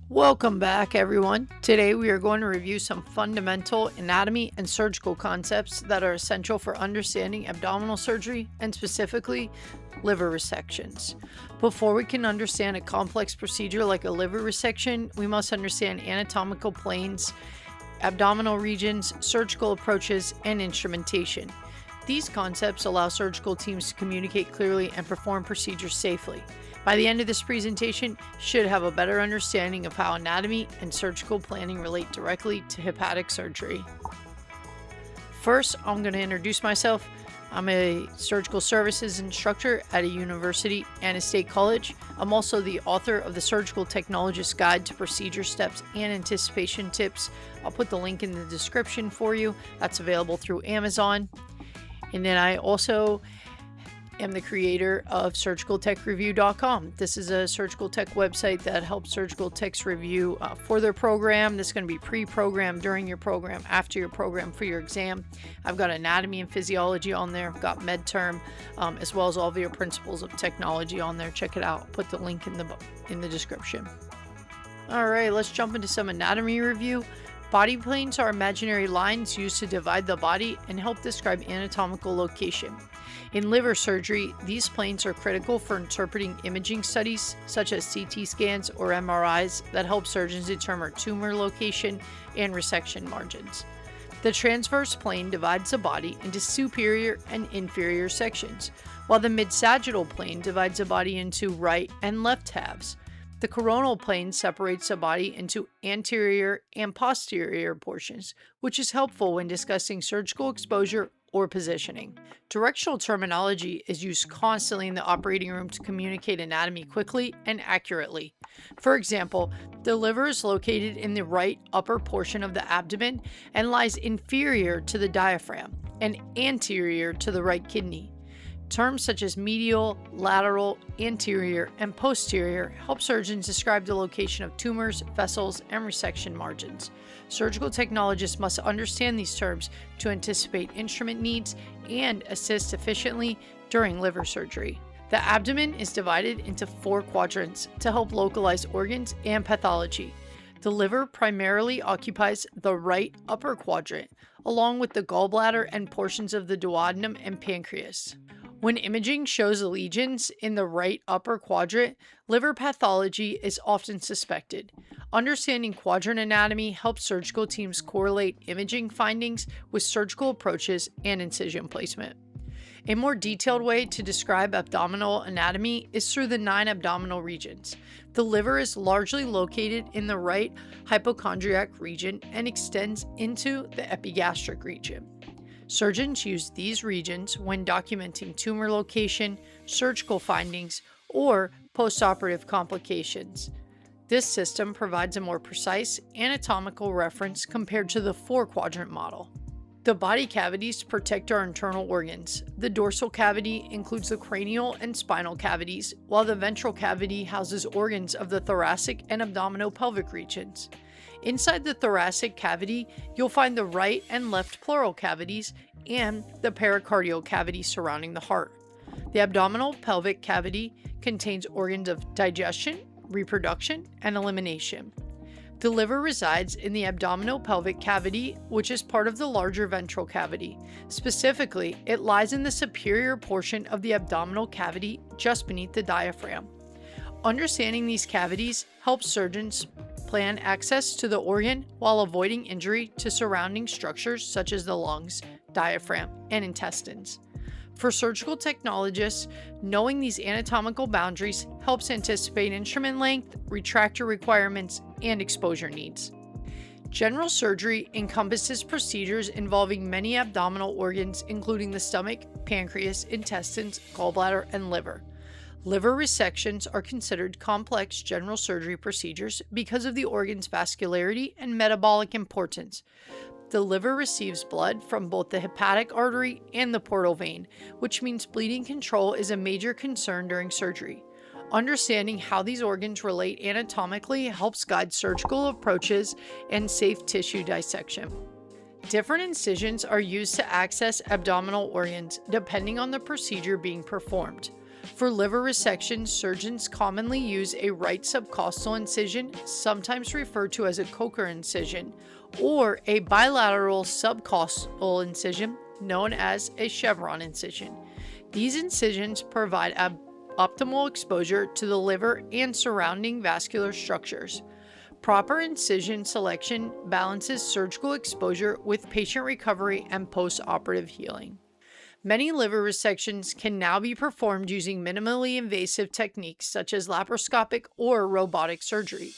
Welcome back, everyone. Today we are going to review some fundamental anatomy and surgical concepts that are essential for understanding abdominal surgery and specifically liver resections. Before we can understand a complex procedure like a liver resection, we must understand anatomical planes, abdominal regions, surgical approaches, and instrumentation. These concepts allow surgical teams to communicate clearly and perform procedures safely. By the end of this presentation, you should have a better understanding of how anatomy and surgical planning relate directly to hepatic surgery. First, I'm going to introduce myself. I'm a surgical services instructor at a university and a state college. I'm also the author of the Surgical Technologist Guide to Procedure Steps and Anticipation Tips. I'll put the link in the description for you. That's available through Amazon. And then I also am the creator of surgicaltechreview.com. This is a surgical tech website that helps surgical techs review for their program. This is going to be pre-programmed, during your program, after your program, for your exam. I've got anatomy and physiology on there. I've got med-term, as well as all of your principles of technology on there. Check it out. I'll put the link in the description. All right, let's jump into some anatomy review. Body planes are imaginary lines used to divide the body and help describe anatomical location. In liver surgery, these planes are critical for interpreting imaging studies such as CT scans or MRIs that help surgeons determine tumor location and resection margins. The transverse plane divides the body into superior and inferior sections, while the mid-sagittal plane divides the body into right and left halves. The coronal plane separates the body into anterior and posterior portions, which is helpful when discussing surgical exposure or positioning. Directional terminology is used constantly in the operating room to communicate anatomy quickly and accurately. For example, the liver is located in the right upper portion of the abdomen and lies inferior to the diaphragm and anterior to the right kidney. Terms such as medial, lateral, anterior, and posterior help surgeons describe the location of tumors, vessels, and resection margins. Surgical technologists must understand these terms to anticipate instrument needs and assist efficiently during liver surgery. The abdomen is divided into 4 quadrants to help localize organs and pathology. The liver primarily occupies the right upper quadrant, along with the gallbladder and portions of the duodenum and pancreas. When imaging shows lesions in the right upper quadrant, liver pathology is often suspected. Understanding quadrant anatomy helps surgical teams correlate imaging findings with surgical approaches and incision placement. A more detailed way to describe abdominal anatomy is through the 9 abdominal regions. The liver is largely located in the right hypochondriac region and extends into the epigastric region. Surgeons use these regions when documenting tumor location, surgical findings, or postoperative complications. This system provides a more precise anatomical reference compared to the 4-quadrant model. The body cavities protect our internal organs. The dorsal cavity includes the cranial and spinal cavities, while the ventral cavity houses organs of the thoracic and abdominopelvic regions. Inside the thoracic cavity, you'll find the right and left pleural cavities and the pericardial cavity surrounding the heart. The abdominal pelvic cavity contains organs of digestion, reproduction, and elimination. The liver resides in the abdominal pelvic cavity, which is part of the larger ventral cavity. Specifically, it lies in the superior portion of the abdominal cavity just beneath the diaphragm. Understanding these cavities helps surgeons plan access to the organ while avoiding injury to surrounding structures such as the lungs, diaphragm, and intestines. For surgical technologists, knowing these anatomical boundaries helps anticipate instrument length, retractor requirements, and exposure needs. General surgery encompasses procedures involving many abdominal organs, including the stomach, pancreas, intestines, gallbladder, and liver. Liver resections are considered complex general surgery procedures because of the organ's vascularity and metabolic importance. The liver receives blood from both the hepatic artery and the portal vein, which means bleeding control is a major concern during surgery. Understanding how these organs relate anatomically helps guide surgical approaches and safe tissue dissection. Different incisions are used to access abdominal organs depending on the procedure being performed. For liver resection, surgeons commonly use a right subcostal incision, sometimes referred to as a Coker incision, or a bilateral subcostal incision, known as a chevron incision. These incisions provide optimal exposure to the liver and surrounding vascular structures. Proper incision selection balances surgical exposure with patient recovery and post-operative healing. Many liver resections can now be performed using minimally invasive techniques such as laparoscopic or robotic surgery.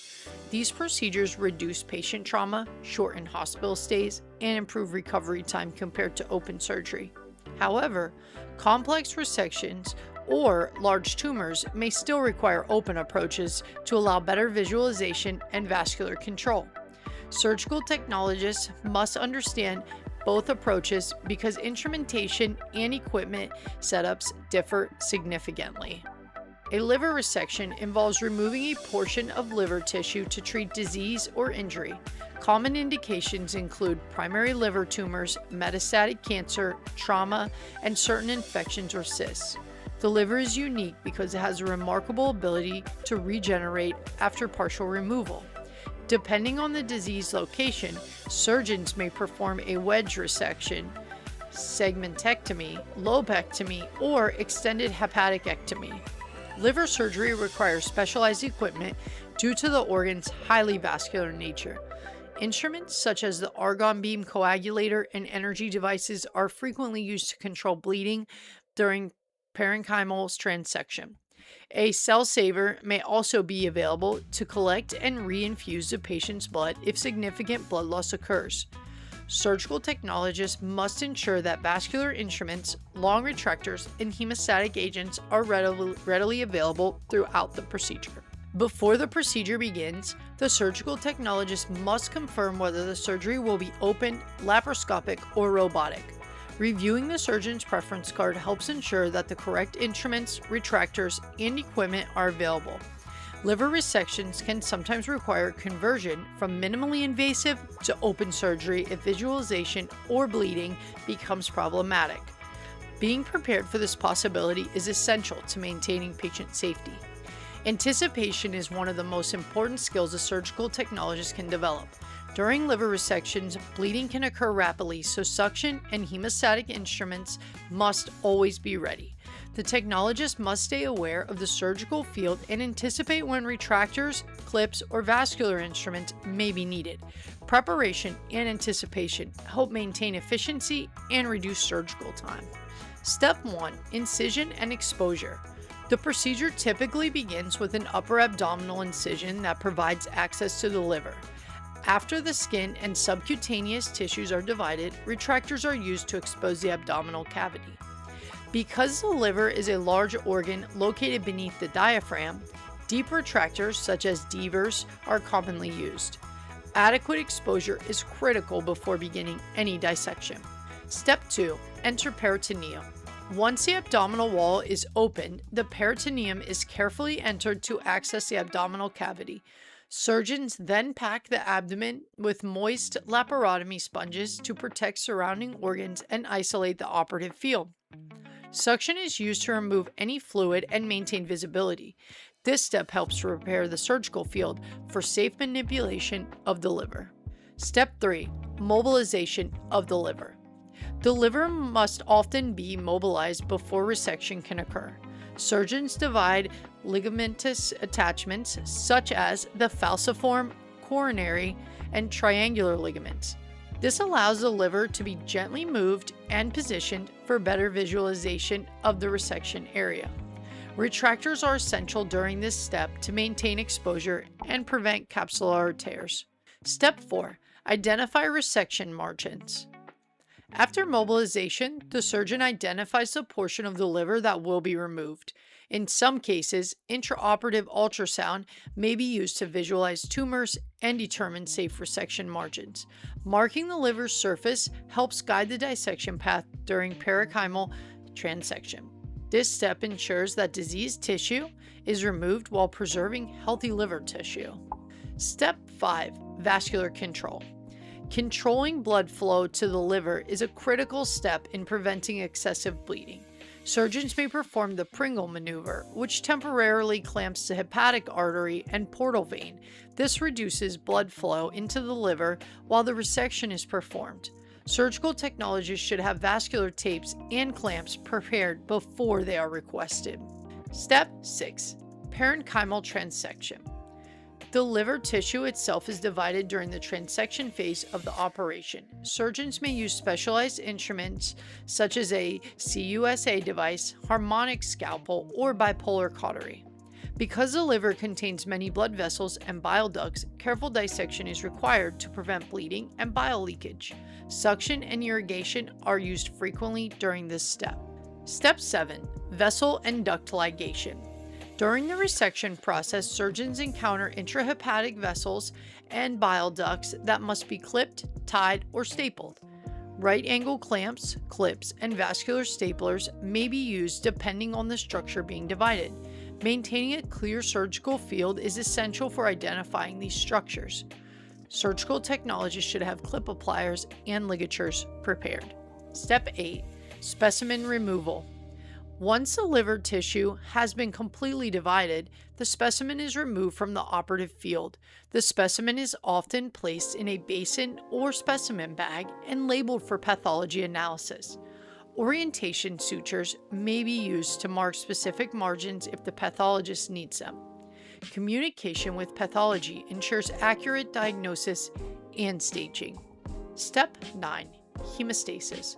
These procedures reduce patient trauma, shorten hospital stays, and improve recovery time compared to open surgery. However, complex resections or large tumors may still require open approaches to allow better visualization and vascular control. Surgical technologists must understand both approaches because instrumentation and equipment setups differ significantly. A liver resection involves removing a portion of liver tissue to treat disease or injury. Common indications include primary liver tumors, metastatic cancer, trauma, and certain infections or cysts. The liver is unique because it has a remarkable ability to regenerate after partial removal. Depending on the disease location, surgeons may perform a wedge resection, segmentectomy, lobectomy, or extended hepatectomy. Liver surgery requires specialized equipment due to the organ's highly vascular nature. Instruments such as the argon beam coagulator and energy devices are frequently used to control bleeding during parenchymal transection. A cell saver may also be available to collect and reinfuse the patient's blood if significant blood loss occurs. Surgical technologists must ensure that vascular instruments, long retractors, and hemostatic agents are readily available throughout the procedure. Before the procedure begins, the surgical technologist must confirm whether the surgery will be open, laparoscopic, or robotic. Reviewing the surgeon's preference card helps ensure that the correct instruments, retractors, and equipment are available. Liver resections can sometimes require conversion from minimally invasive to open surgery if visualization or bleeding becomes problematic. Being prepared for this possibility is essential to maintaining patient safety. Anticipation is one of the most important skills a surgical technologist can develop. During liver resections, bleeding can occur rapidly, so suction and hemostatic instruments must always be ready. The technologist must stay aware of the surgical field and anticipate when retractors, clips, or vascular instruments may be needed. Preparation and anticipation help maintain efficiency and reduce surgical time. Step 1. Incision and exposure. The procedure typically begins with an upper abdominal incision that provides access to the liver. After the skin and subcutaneous tissues are divided, retractors are used to expose the abdominal cavity. Because the liver is a large organ located beneath the diaphragm, deep retractors such as Devers are commonly used. Adequate exposure is critical before beginning any dissection. Step 2. Enter peritoneum. Once the abdominal wall is opened, the peritoneum is carefully entered to access the abdominal cavity. Surgeons then pack the abdomen with moist laparotomy sponges to protect surrounding organs and isolate the operative field. Suction is used to remove any fluid and maintain visibility. This step helps to prepare the surgical field for safe manipulation of the liver. Step 3. Mobilization of the liver. The liver must often be mobilized before resection can occur. Surgeons divide ligamentous attachments such as the falciform, coronary, and triangular ligaments. This allows the liver to be gently moved and positioned for better visualization of the resection area. Retractors are essential during this step to maintain exposure and prevent capsular tears. Step 4. Identify resection margins. After mobilization, the surgeon identifies the portion of the liver that will be removed. In some cases, intraoperative ultrasound may be used to visualize tumors and determine safe resection margins. Marking the liver's surface helps guide the dissection path during parenchymal transection. This step ensures that diseased tissue is removed while preserving healthy liver tissue. Step 5. Vascular control. Controlling blood flow to the liver is a critical step in preventing excessive bleeding. Surgeons may perform the Pringle maneuver, which temporarily clamps the hepatic artery and portal vein. This reduces blood flow into the liver while the resection is performed. Surgical technologists should have vascular tapes and clamps prepared before they are requested. Step 6. Parenchymal transection. The liver tissue itself is divided during the transection phase of the operation. Surgeons may use specialized instruments such as a CUSA device, harmonic scalpel, or bipolar cautery. Because the liver contains many blood vessels and bile ducts, careful dissection is required to prevent bleeding and bile leakage. Suction and irrigation are used frequently during this step. Step 7. Vessel and duct ligation. During the resection process, surgeons encounter intrahepatic vessels and bile ducts that must be clipped, tied, or stapled. Right angle clamps, clips, and vascular staplers may be used depending on the structure being divided. Maintaining a clear surgical field is essential for identifying these structures. Surgical technologists should have clip appliers and ligatures prepared. Step 8. Specimen removal. Once the liver tissue has been completely divided, the specimen is removed from the operative field. The specimen is often placed in a basin or specimen bag and labeled for pathology analysis. Orientation sutures may be used to mark specific margins if the pathologist needs them. Communication with pathology ensures accurate diagnosis and staging. Step 9. Hemostasis.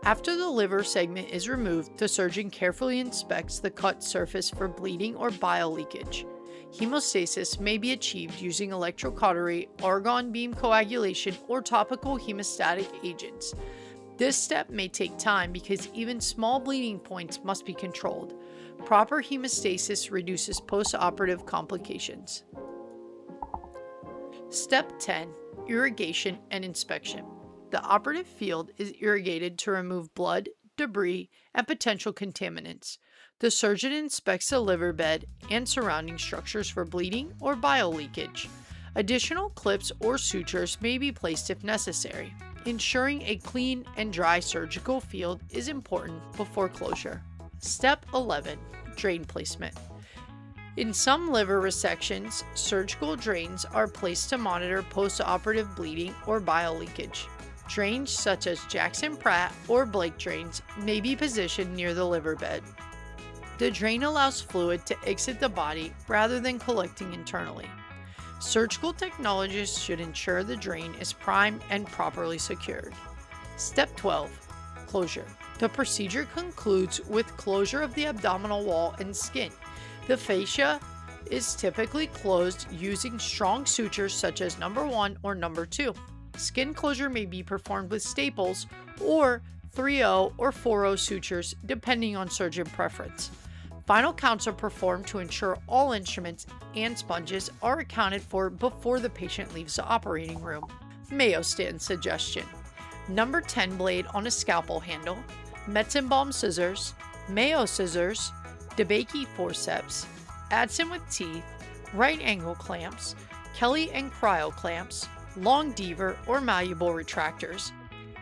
After the liver segment is removed, the surgeon carefully inspects the cut surface for bleeding or bile leakage. Hemostasis may be achieved using electrocautery, argon beam coagulation, or topical hemostatic agents. This step may take time because even small bleeding points must be controlled. Proper hemostasis reduces post-operative complications. Step 10. Irrigation and inspection. The operative field is irrigated to remove blood, debris, and potential contaminants. The surgeon inspects the liver bed and surrounding structures for bleeding or bile leakage. Additional clips or sutures may be placed if necessary. Ensuring a clean and dry surgical field is important before closure. Step 11. Drain placement. In some liver resections, surgical drains are placed to monitor post-operative bleeding or bile leakage. Drains such as Jackson Pratt or Blake drains may be positioned near the liver bed. The drain allows fluid to exit the body rather than collecting internally. Surgical technologists should ensure the drain is primed and properly secured. Step 12. Closure. The procedure concludes with closure of the abdominal wall and skin. The fascia is typically closed using strong sutures such as number 1 or number 2. Skin closure may be performed with staples or 3-0 or 4-0 sutures depending on surgeon preference. Final counts are performed to ensure all instruments and sponges are accounted for before the patient leaves the operating room. Mayo stand suggestion. Number 10 blade on a scalpel handle, Metzenbaum scissors, Mayo scissors, DeBakey forceps, Adson with teeth, right angle clamps, Kelly and cryo clamps, long deaver or malleable retractors,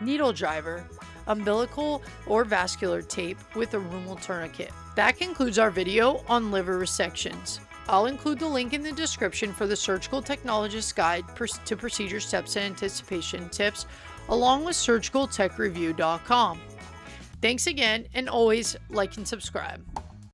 needle driver, umbilical or vascular tape with a rhumal tourniquet. That concludes our video on liver resections. I'll include the link in the description for the Surgical Technologist Guide to Procedure Steps and Anticipation Tips, along with surgicaltechreview.com. Thanks again, and always like and subscribe.